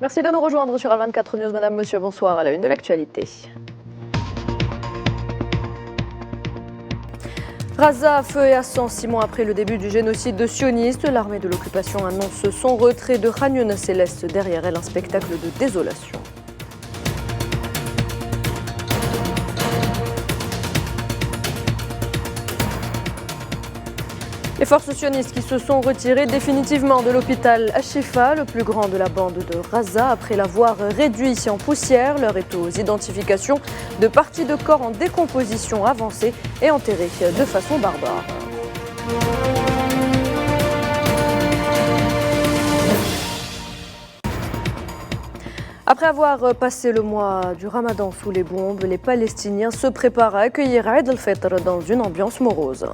Merci de nous rejoindre sur A24 News. Madame, monsieur, bonsoir. À la une de l'actualité. Gaza à feu et à sang, 6 mois après le début du génocide de sionistes. L'armée de l'occupation annonce son retrait de Khan Younes et laisse derrière elle un spectacle de désolation. Les forces sionistes qui se sont retirées définitivement de l'hôpital Al-Shifa, le plus grand de la bande de Gaza, après l'avoir réduit en poussière. L'heure est aux identifications de parties de corps en décomposition avancée et enterrées de façon barbare. Après avoir passé le mois du Ramadan sous les bombes, les Palestiniens se préparent à accueillir Eid al-Fitr dans une ambiance morose.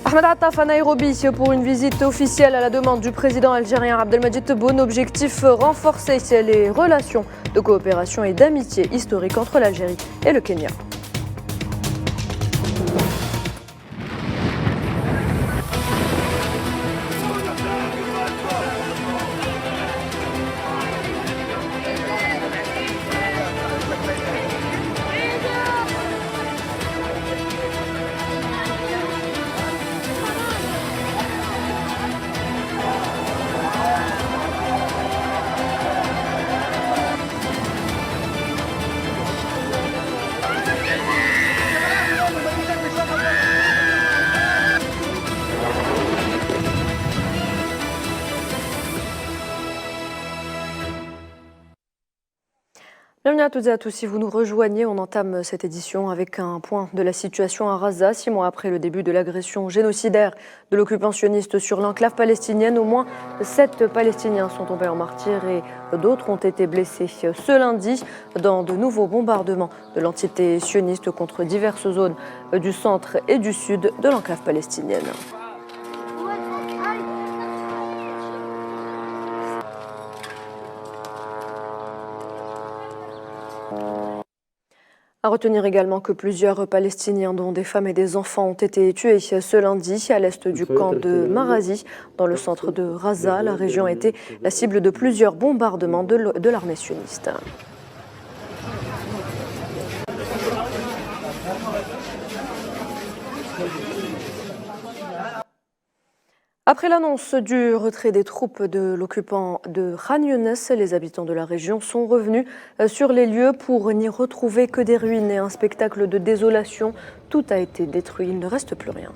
Ahmed Attaf à Nairobi pour une visite officielle à la demande du président algérien Abdelmadjid Tebboune. Objectif renforcer les relations de coopération et d'amitié historique entre l'Algérie et le Kenya. Bienvenue à toutes et à tous. Si vous nous rejoignez, on entame cette édition avec un point de la situation à Gaza. 6 mois après le début de l'agression génocidaire de l'occupant sioniste sur l'enclave palestinienne, au moins 7 Palestiniens sont tombés en martyrs et d'autres ont été blessés ce lundi dans de nouveaux bombardements de l'entité sioniste contre diverses zones du centre et du sud de l'enclave palestinienne. À retenir également que plusieurs Palestiniens, dont des femmes et des enfants, ont été tués ce lundi à l'est du camp de Marazi, dans le centre de Gaza. La région a été la cible de plusieurs bombardements de l'armée sioniste. Après l'annonce du retrait des troupes de l'occupant de Khan Younes, les habitants de la région sont revenus sur les lieux pour n'y retrouver que des ruines et un spectacle de désolation. Tout a été détruit, il ne reste plus rien.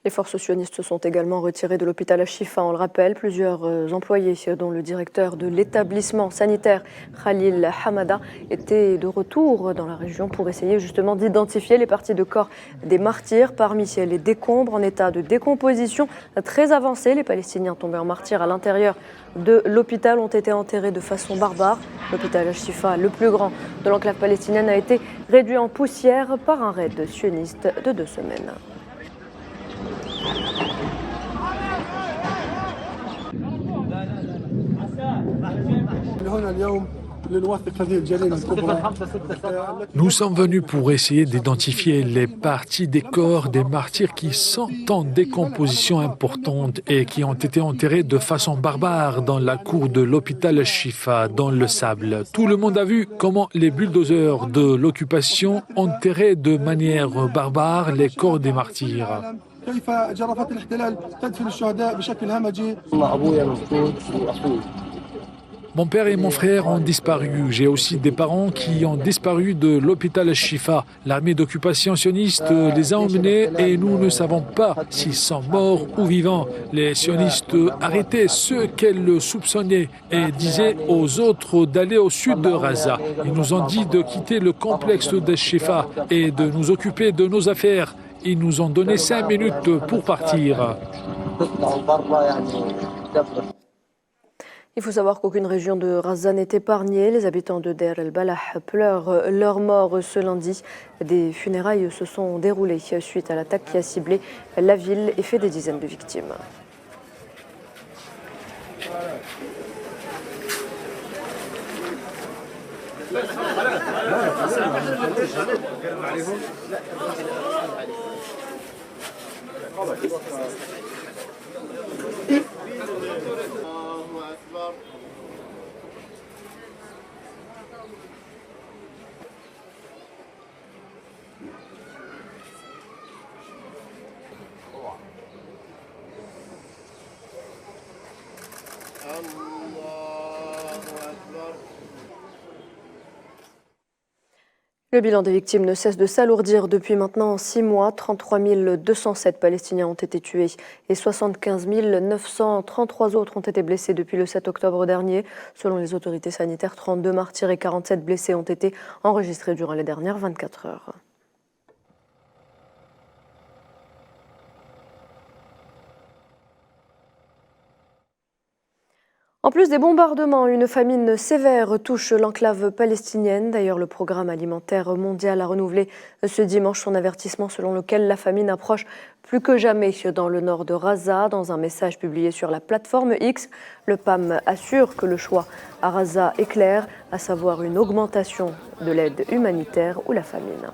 Les forces sionistes se sont également retirées de l'hôpital Al-Shifa. On le rappelle, plusieurs employés, dont le directeur de l'établissement sanitaire Khalil Hamada, étaient de retour dans la région pour essayer justement d'identifier les parties de corps des martyrs. Parmi les décombres en état de décomposition très avancée, les Palestiniens tombés en martyrs à l'intérieur de l'hôpital ont été enterrés de façon barbare. L'hôpital Al-Shifa, le plus grand de l'enclave palestinienne, a été réduit en poussière par un raid sioniste de 2 semaines. Nous sommes venus pour essayer d'identifier les parties des corps des martyrs qui sont en décomposition importante et qui ont été enterrés de façon barbare dans la cour de l'hôpital Al-Shifa, dans le sable. Tout le monde a vu comment les bulldozers de l'occupation enterraient de manière barbare les corps des martyrs. Mon père et mon frère ont disparu. J'ai aussi des parents qui ont disparu de l'hôpital Al-Shifa. L'armée d'occupation sioniste les a emmenés et nous ne savons pas s'ils sont morts ou vivants. Les sionistes arrêtaient ceux qu'elles soupçonnaient et disaient aux autres d'aller au sud de Gaza. Ils nous ont dit de quitter le complexe d'Al-Shifa et de nous occuper de nos affaires. Ils nous ont donné 5 minutes pour partir. Il faut savoir qu'aucune région de Gaza n'est épargnée. Les habitants de Deir el-Balah pleurent leur mort ce lundi. Des funérailles se sont déroulées suite à l'attaque qui a ciblé la ville et fait des dizaines de victimes. Le bilan des victimes ne cesse de s'alourdir depuis maintenant 6 mois. 33 207 Palestiniens ont été tués et 75 933 autres ont été blessés depuis le 7 octobre dernier. Selon les autorités sanitaires, 32 martyrs et 47 blessés ont été enregistrés durant les dernières 24 heures. En plus des bombardements, une famine sévère touche l'enclave palestinienne. D'ailleurs, le programme alimentaire mondial a renouvelé ce dimanche son avertissement selon lequel la famine approche plus que jamais dans le nord de Gaza. Dans un message publié sur la plateforme X, le PAM assure que le choix à Gaza est clair, à savoir une augmentation de l'aide humanitaire ou la famine.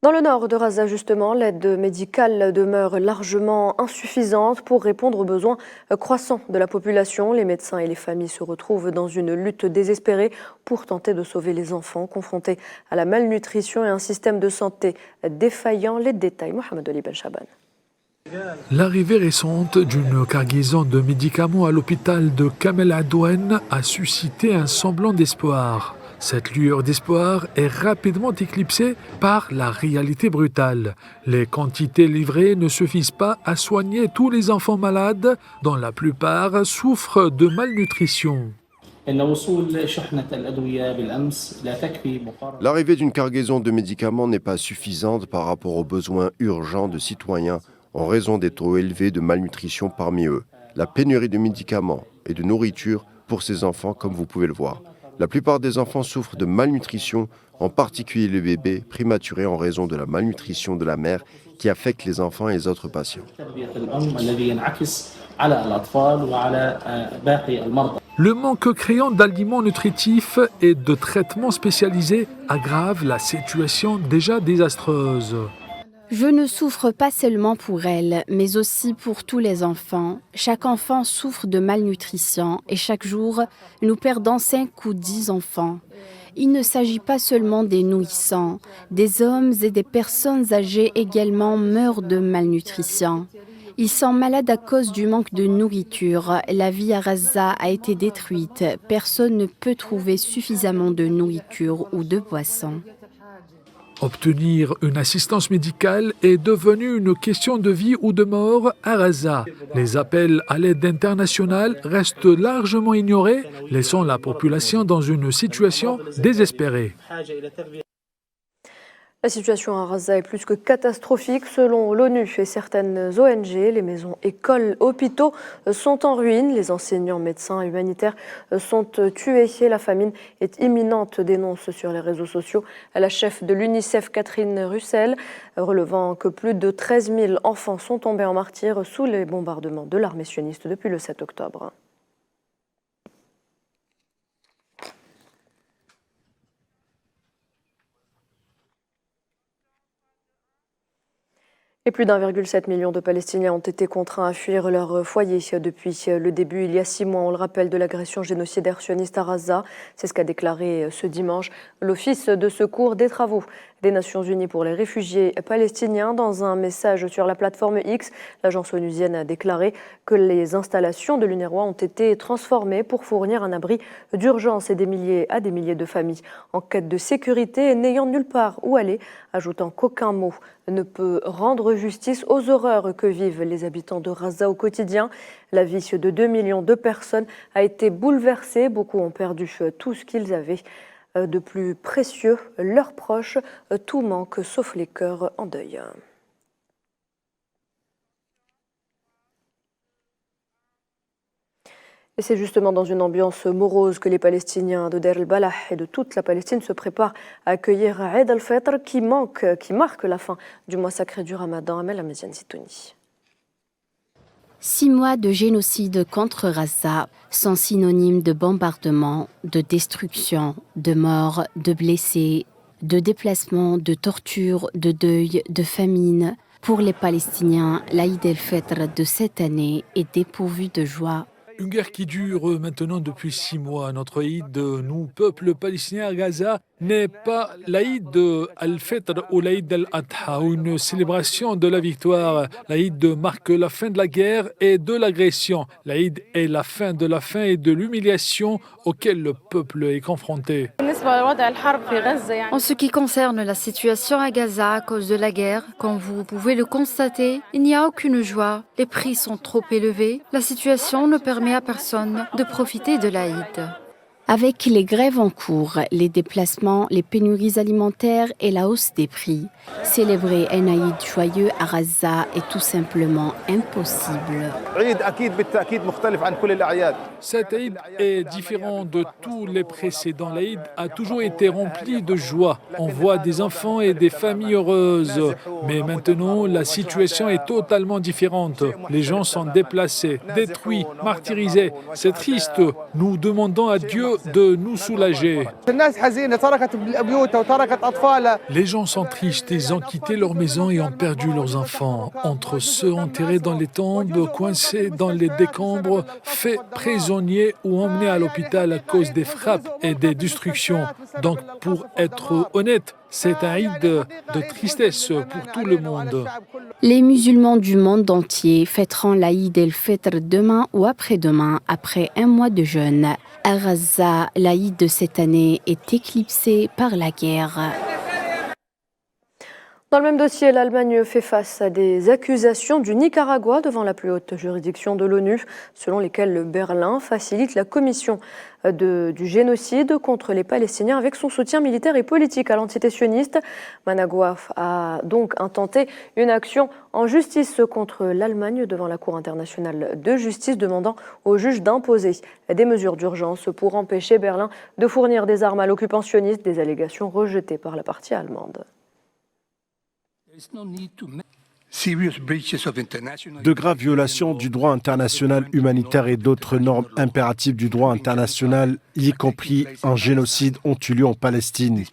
Dans le nord de Gaza, justement, l'aide médicale demeure largement insuffisante pour répondre aux besoins croissants de la population. Les médecins et les familles se retrouvent dans une lutte désespérée pour tenter de sauver les enfants confrontés à la malnutrition et un système de santé défaillant. Les détails, Mohamed Ali Ben Chaban. L'arrivée récente d'une cargaison de médicaments à l'hôpital de Kamel Adouane a suscité un semblant d'espoir. Cette lueur d'espoir est rapidement éclipsée par la réalité brutale. Les quantités livrées ne suffisent pas à soigner tous les enfants malades, dont la plupart souffrent de malnutrition. L'arrivée d'une cargaison de médicaments n'est pas suffisante par rapport aux besoins urgents de citoyens en raison des taux élevés de malnutrition parmi eux. La pénurie de médicaments et de nourriture pour ces enfants, comme vous pouvez le voir. La plupart des enfants souffrent de malnutrition, en particulier les bébés prématurés en raison de la malnutrition de la mère qui affecte les enfants et les autres patients. Le manque criant d'aliments nutritifs et de traitements spécialisés aggrave la situation déjà désastreuse. Je ne souffre pas seulement pour elle, mais aussi pour tous les enfants. Chaque enfant souffre de malnutrition et chaque jour, nous perdons 5 ou 10 enfants. Il ne s'agit pas seulement des nourrissons. Des hommes et des personnes âgées également meurent de malnutrition. Ils sont malades à cause du manque de nourriture. La vie à Gaza a été détruite. Personne ne peut trouver suffisamment de nourriture ou de boissons. Obtenir une assistance médicale est devenu une question de vie ou de mort à Gaza. Les appels à l'aide internationale restent largement ignorés, laissant la population dans une situation désespérée. La situation à Gaza est plus que catastrophique. Selon l'ONU et certaines ONG, les maisons, écoles, hôpitaux sont en ruine. Les enseignants, médecins et humanitaires sont tués et la famine est imminente, dénonce sur les réseaux sociaux la chef de l'UNICEF, Catherine Russell, relevant que plus de 13 000 enfants sont tombés en martyrs sous les bombardements de l'armée sioniste depuis le 7 octobre. Et plus d'1,7 million de Palestiniens ont été contraints à fuir leur foyer depuis le début, il y a 6 mois, on le rappelle, de l'agression génocidaire sioniste à Gaza. C'est ce qu'a déclaré ce dimanche l'Office de secours des travaux des Nations Unies pour les réfugiés palestiniens. Dans un message sur la plateforme X, l'agence onusienne a déclaré que les installations de l'UNRWA ont été transformées pour fournir un abri d'urgence à des milliers de familles en quête de sécurité et n'ayant nulle part où aller, ajoutant qu'aucun mot ne peut rendre justice aux horreurs que vivent les habitants de Gaza au quotidien. La vie de 2 millions de personnes a été bouleversée. Beaucoup ont perdu tout ce qu'ils avaient de plus précieux, leurs proches. Tout manque sauf les cœurs en deuil. Et c'est justement dans une ambiance morose que les Palestiniens de Deir el-Balah et de toute la Palestine se préparent à accueillir Eid al-Fitr qui marque la fin du mois sacré du Ramadan. Amel Améziane Sitouni. 6 mois de génocide contre Gaza sont synonymes de bombardements, de destruction, de morts, de blessés, de déplacements, de tortures, de deuil, de famine. Pour les Palestiniens, l'Eid el-Fitr de cette année est dépourvu de joie. Une guerre qui dure maintenant depuis 6 mois. Notre Eid, nous, peuple palestinien à Gaza, n'est pas l'Eid al-Fitr ou l'Eid al-Adha, une célébration de la victoire. L'Eid marque la fin de la guerre et de l'agression. L'Eid est la fin de la faim et de l'humiliation auquel le peuple est confronté. En ce qui concerne la situation à Gaza à cause de la guerre, comme vous pouvez le constater, il n'y a aucune joie. Les prix sont trop élevés. La situation ne permet à personne de profiter de l'Aïd. Avec les grèves en cours, les déplacements, les pénuries alimentaires et la hausse des prix, célébrer un Aïd joyeux à Gaza est tout simplement impossible. Cet Aïd est différent de tous les précédents. L'Aïd a toujours été rempli de joie. On voit des enfants et des familles heureuses. Mais maintenant, la situation est totalement différente. Les gens sont déplacés, détruits, martyrisés. C'est triste. Nous demandons à Dieu de nous soulager. Les gens sont tristes, ils ont quitté leur maison et ont perdu leurs enfants. Entre ceux enterrés dans les tombes, coincés dans les décombres, faits prisonniers ou emmenés à l'hôpital à cause des frappes et des destructions. Donc, pour être honnête, c'est un Eid de tristesse pour tout le monde. Les musulmans du monde entier fêteront l'Aïd el-Fitr demain ou après-demain, après un mois de jeûne. À Gaza, l'Aïd de cette année est éclipsé par la guerre. Dans le même dossier, l'Allemagne fait face à des accusations du Nicaragua devant la plus haute juridiction de l'ONU, selon lesquelles Berlin facilite la commission du génocide contre les Palestiniens avec son soutien militaire et politique à l'entité sioniste. Managua a donc intenté une action en justice contre l'Allemagne devant la Cour internationale de justice, demandant aux juges d'imposer des mesures d'urgence pour empêcher Berlin de fournir des armes à l'occupant sioniste, des allégations rejetées par la partie allemande. De graves violations du droit international humanitaire et d'autres normes impératives du droit international, y compris un génocide, ont eu lieu en Palestine.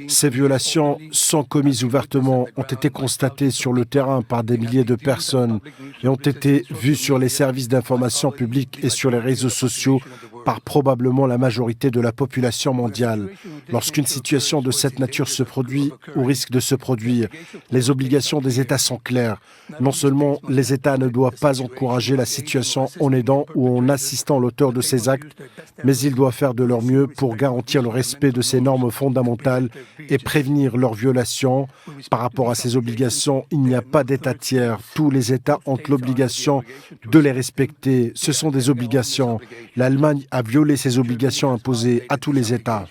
Ces violations sont commises ouvertement, ont été constatées sur le terrain par des milliers de personnes et ont été vues sur les services d'information publique et sur les réseaux sociaux par probablement la majorité de la population mondiale. Lorsqu'une situation de cette nature se produit ou risque de se produire, les obligations des États sont claires. Non seulement les États ne doivent pas encourager la situation en aidant ou en assistant l'auteur de ces actes, mais ils doivent faire de leur mieux pour garantir le respect de ces normes fondamentales et prévenir leur violation. Par rapport à ces obligations, il n'y a pas d'État tiers. Tous les États ont l'obligation de les respecter. Ce sont des obligations. L'Allemagne a violé ses obligations imposées à tous les États.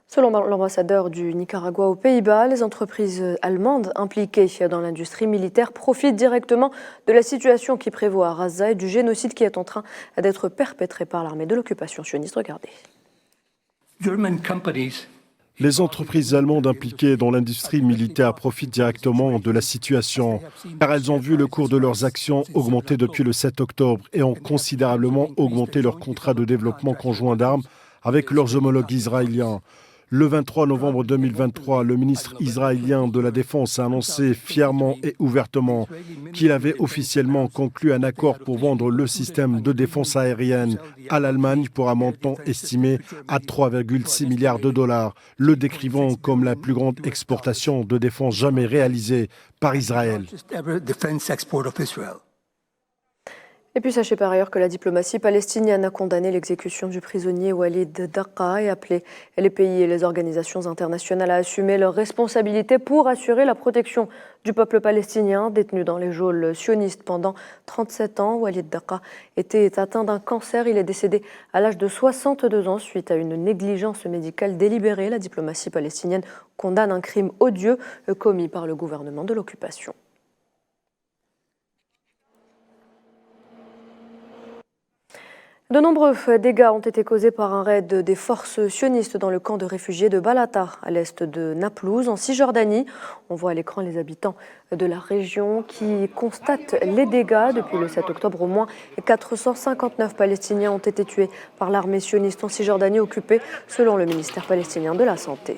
Selon l'ambassadeur du Nicaragua aux Pays-Bas, les entreprises allemandes impliquées dans l'industrie militaire profitent directement de la situation qui prévaut à Gaza et du génocide qui est en train d'être perpétré par l'armée de l'occupation sioniste. Regardez. Les entreprises allemandes impliquées dans l'industrie militaire profitent directement de la situation, car elles ont vu le cours de leurs actions augmenter depuis le 7 octobre et ont considérablement augmenté leurs contrats de développement conjoint d'armes avec leurs homologues israéliens. Le 23 novembre 2023, le ministre israélien de la Défense a annoncé fièrement et ouvertement qu'il avait officiellement conclu un accord pour vendre le système de défense aérienne à l'Allemagne pour un montant estimé à 3,6 milliards de dollars, le décrivant comme la plus grande exportation de défense jamais réalisée par Israël. Et puis sachez par ailleurs que la diplomatie palestinienne a condamné l'exécution du prisonnier Walid Daqa et appelé les pays et les organisations internationales à assumer leurs responsabilités pour assurer la protection du peuple palestinien détenu dans les geôles sionistes pendant 37 ans. Walid Daqa était atteint d'un cancer. Il est décédé à l'âge de 62 ans suite à une négligence médicale délibérée. La diplomatie palestinienne condamne un crime odieux commis par le gouvernement de l'occupation. De nombreux dégâts ont été causés par un raid des forces sionistes dans le camp de réfugiés de Balata, à l'est de Naplouse, en Cisjordanie. On voit à l'écran les habitants de la région qui constatent les dégâts. Depuis le 7 octobre, au moins 459 Palestiniens ont été tués par l'armée sioniste en Cisjordanie occupée, selon le ministère palestinien de la Santé.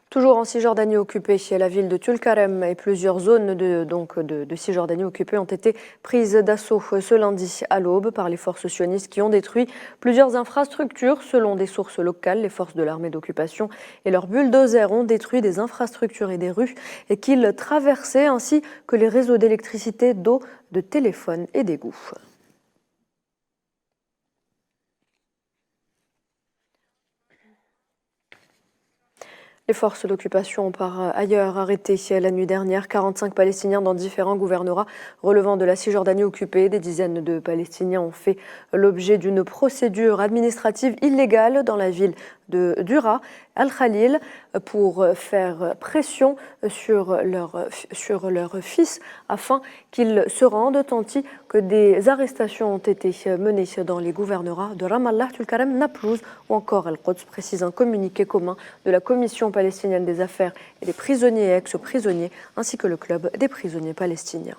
Toujours en Cisjordanie occupée, la ville de Tulkarem et plusieurs zones de Cisjordanie occupée ont été prises d'assaut ce lundi à l'aube par les forces sionistes qui ont détruit plusieurs infrastructures. Selon des sources locales, les forces de l'armée d'occupation et leurs bulldozers ont détruit des infrastructures et des rues et qu'ils traversaient, ainsi que les réseaux d'électricité, d'eau, de téléphone et d'égouts. Les forces d'occupation ont par ailleurs arrêté la nuit dernière 45 Palestiniens dans différents gouvernorats relevant de la Cisjordanie occupée. Des dizaines de Palestiniens ont fait l'objet d'une procédure administrative illégale dans la ville de Dura, Al-Khalil, pour faire pression sur leur fils afin qu'ils se rendent, tandis que des arrestations ont été menées dans les gouvernorats de Ramallah, Tulkarem, Naplouse ou encore Al-Quds, précise un communiqué commun de la Commission palestinienne des affaires et des prisonniers et ex-prisonniers, ainsi que le club des prisonniers palestiniens.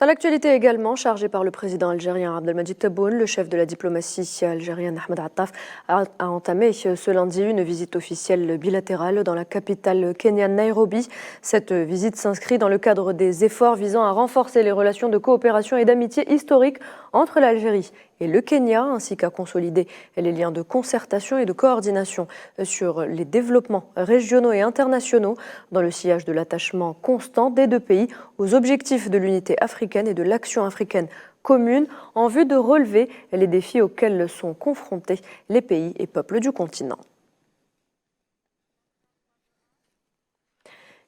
Dans l'actualité également, chargé par le président algérien Abdelmadjid Tebboune, le chef de la diplomatie algérienne Ahmed Attaf a entamé ce lundi une visite officielle bilatérale dans la capitale kenyane Nairobi. Cette visite s'inscrit dans le cadre des efforts visant à renforcer les relations de coopération et d'amitié historiques entre l'Algérie et le Kenya, ainsi qu'à consolider les liens de concertation et de coordination sur les développements régionaux et internationaux dans le sillage de l'attachement constant des deux pays aux objectifs de l'unité africaine et de l'action africaine commune en vue de relever les défis auxquels sont confrontés les pays et peuples du continent.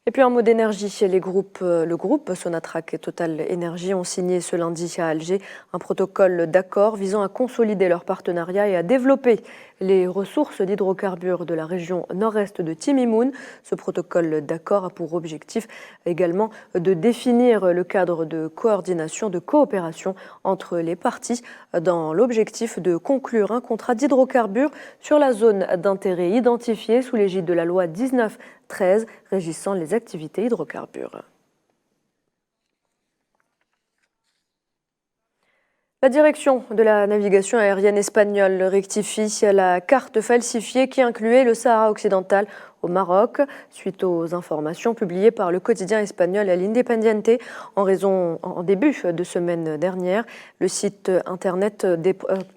Et puis en mot d'énergie, le groupe Sonatrach et Total Énergie ont signé ce lundi à Alger un protocole d'accord visant à consolider leur partenariat et à développer les ressources d'hydrocarbures de la région nord-est de Timimoun. Ce protocole d'accord a pour objectif également de définir le cadre de coordination, de coopération entre les parties dans l'objectif de conclure un contrat d'hydrocarbures sur la zone d'intérêt identifiée sous l'égide de la loi 1913 régissant les activités hydrocarbures. La direction de la navigation aérienne espagnole rectifie la carte falsifiée qui incluait le Sahara occidental au Maroc, suite aux informations publiées par le quotidien espagnol L'Independiente en début de semaine dernière. Le site internet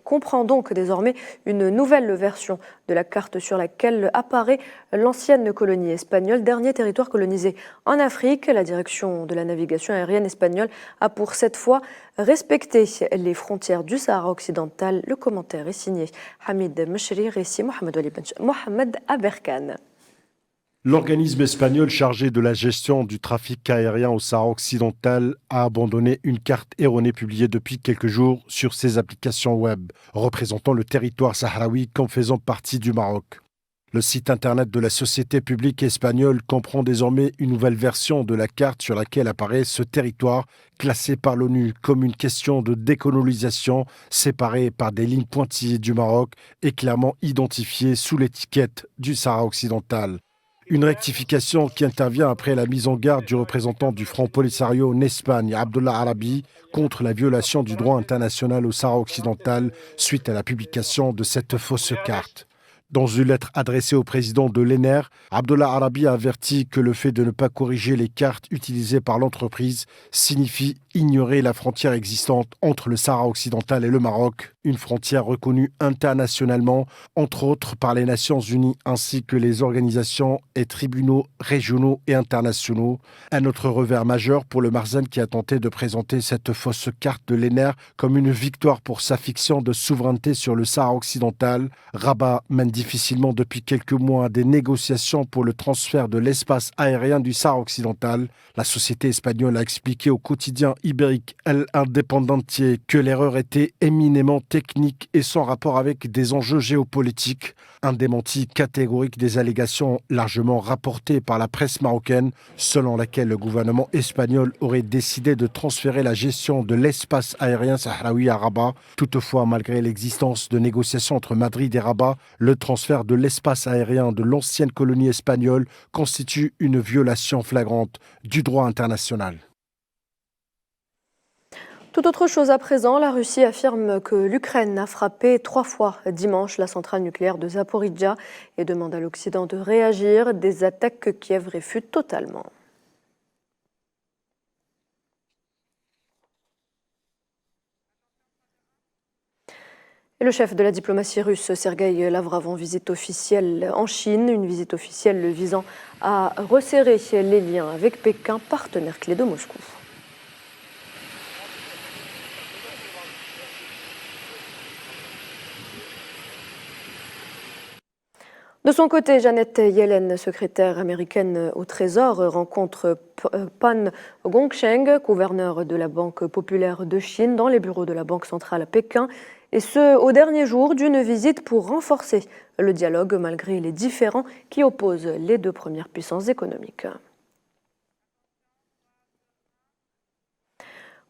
comprend donc désormais une nouvelle version de la carte sur laquelle apparaît l'ancienne colonie espagnole, dernier territoire colonisé en Afrique. La direction de la navigation aérienne espagnole a pour cette fois respecté les frontières du Sahara occidental. Le commentaire est signé Hamid Mechri, récit Mohamed Aberkan. L'organisme espagnol chargé de la gestion du trafic aérien au Sahara occidental a abandonné une carte erronée publiée depuis quelques jours sur ses applications web, représentant le territoire sahraoui comme faisant partie du Maroc. Le site internet de la société publique espagnole comprend désormais une nouvelle version de la carte sur laquelle apparaît ce territoire classé par l'ONU comme une question de décolonisation séparée par des lignes pointillées du Maroc et clairement identifiée sous l'étiquette du Sahara occidental. Une rectification qui intervient après la mise en garde du représentant du Front Polisario en Espagne, Abdullah Arabi, contre la violation du droit international au Sahara occidental suite à la publication de cette fausse carte. Dans une lettre adressée au président de l'ENER, Abdullah Arabi a averti que le fait de ne pas corriger les cartes utilisées par l'entreprise signifie ignorer la frontière existante entre le Sahara occidental et le Maroc, une frontière reconnue internationalement, entre autres par les Nations Unies ainsi que les organisations et tribunaux régionaux et internationaux. Un autre revers majeur pour le Marzane qui a tenté de présenter cette fausse carte de l'ENER comme une victoire pour sa fiction de souveraineté sur le Sahara occidental. Rabat mène difficilement depuis quelques mois des négociations pour le transfert de l'espace aérien du Sahara occidental. La société espagnole a expliqué au quotidien ibérique El Independiente que l'erreur était éminemment technique et sans rapport avec des enjeux géopolitiques. Un démenti catégorique des allégations largement rapportées par la presse marocaine, selon laquelle le gouvernement espagnol aurait décidé de transférer la gestion de l'espace aérien sahraoui à Rabat. Toutefois, malgré l'existence de négociations entre Madrid et Rabat, le transfert de l'espace aérien de l'ancienne colonie espagnole constitue une violation flagrante du droit international. Tout autre chose à présent, la Russie affirme que l'Ukraine a frappé 3 fois dimanche la centrale nucléaire de Zaporijia et demande à l'Occident de réagir, des attaques que Kiev réfute totalement. Et le chef de la diplomatie russe, Sergueï Lavrov, en visite officielle en Chine, une visite officielle visant à resserrer les liens avec Pékin, partenaire clé de Moscou. De son côté, Janet Yellen, secrétaire américaine au Trésor, rencontre Pan Gongsheng, gouverneur de la Banque populaire de Chine, dans les bureaux de la Banque centrale à Pékin, et ce, au dernier jour d'une visite pour renforcer le dialogue malgré les différends qui opposent les deux premières puissances économiques.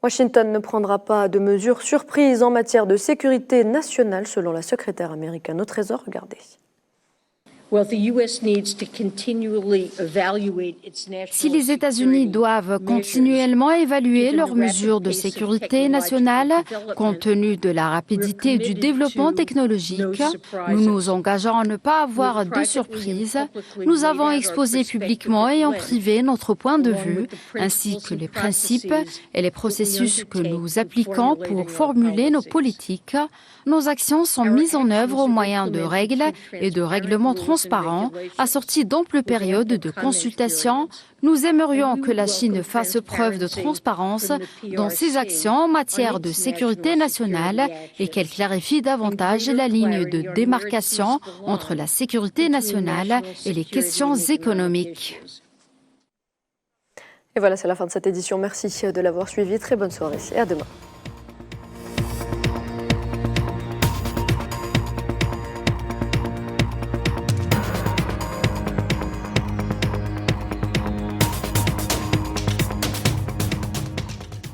Washington ne prendra pas de mesures surprises en matière de sécurité nationale, selon la secrétaire américaine au Trésor. Regardez. Si les États-Unis doivent continuellement évaluer leurs mesures de sécurité nationale, compte tenu de la rapidité du développement technologique, nous nous engageons à ne pas avoir de surprises. Nous avons exposé publiquement et en privé notre point de vue, ainsi que les principes et les processus que nous appliquons pour formuler nos politiques. Nos actions sont mises en œuvre au moyen de règles et de règlements transparents, assortis d'amples périodes de consultation. Nous aimerions que la Chine fasse preuve de transparence dans ses actions en matière de sécurité nationale et qu'elle clarifie davantage la ligne de démarcation entre la sécurité nationale et les questions économiques. Et voilà, c'est la fin de cette édition. Merci de l'avoir suivi. Très bonne soirée et à demain.